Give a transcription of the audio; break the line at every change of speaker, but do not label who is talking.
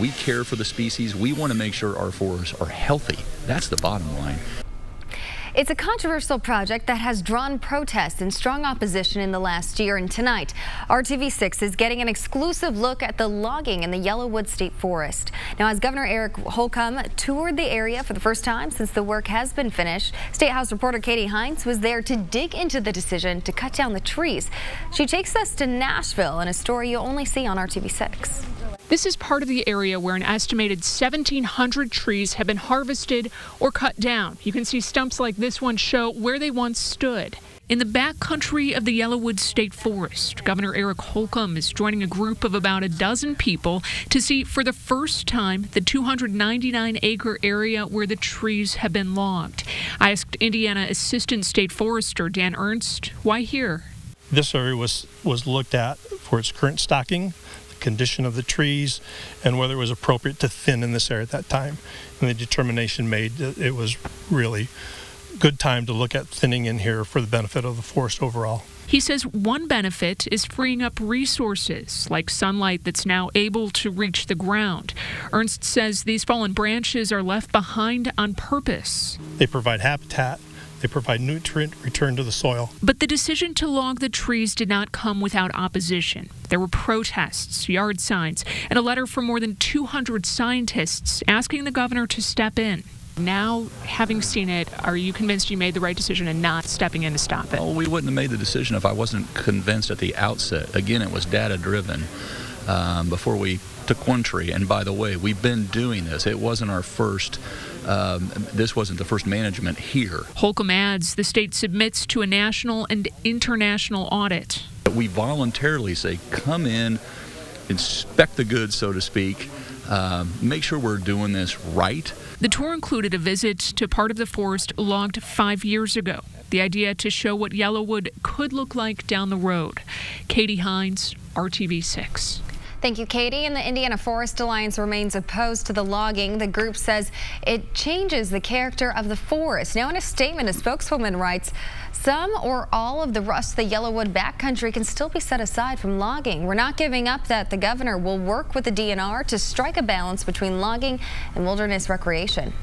We care for the species. We want to make sure our forests are healthy. That's the bottom line.
It's a controversial project that has drawn protests and strong opposition in the last year, and tonight RTV6 is getting an exclusive look at the logging in the Yellowwood State Forest. Now, as Governor Eric Holcomb toured the area for the first time since the work has been finished, State House reporter Katie Hines was there to dig into the decision to cut down the trees. She takes us to Nashville in a story you'll only see on RTV6.
This is part of the area where an estimated 1,700 trees have been harvested or cut down. You can see stumps like this one show where they once stood. In the backcountry of the Yellowwood State Forest, Governor Eric Holcomb is joining a group of about a dozen people to see for the first time the 299-acre area where the trees have been logged. I asked Indiana Assistant State Forester Dan Ernst why here.
This area was looked at for its current stocking, condition of the trees, and whether it was appropriate to thin in this area at that time. And the determination made that it was really good time to look at thinning in here for the benefit of the forest overall.
He says one benefit is freeing up resources like sunlight that's now able to reach the ground. Ernst says these fallen branches are left behind on purpose.
They provide habitat. They provide nutrient return to the soil.
But the decision to log the trees did not come without opposition. There were protests, yard signs, and a letter from more than 200 scientists asking the governor to step in. Now, having seen it, are you convinced you made the right decision in not stepping in to stop it?
Oh, we wouldn't have made the decision if I wasn't convinced at the outset. Again, it was data-driven before we took one tree. And by the way, we've been doing this. It wasn't our first. This wasn't the first management here.
Holcomb adds the state submits to a national and international audit.
We voluntarily say, come in, inspect the goods, so to speak, make sure we're doing this right.
The tour included a visit to part of the forest logged 5 years ago. The idea to show what Yellowwood could look like down the road. Katie Hines, RTV6.
Thank you, Katie. And the Indiana Forest Alliance remains opposed to the logging. The group says it changes the character of the forest. Now, in a statement, a spokeswoman writes, some or all of the rest of the Yellowwood backcountry can still be set aside from logging. We're not giving up that the governor will work with the DNR to strike a balance between logging and wilderness recreation.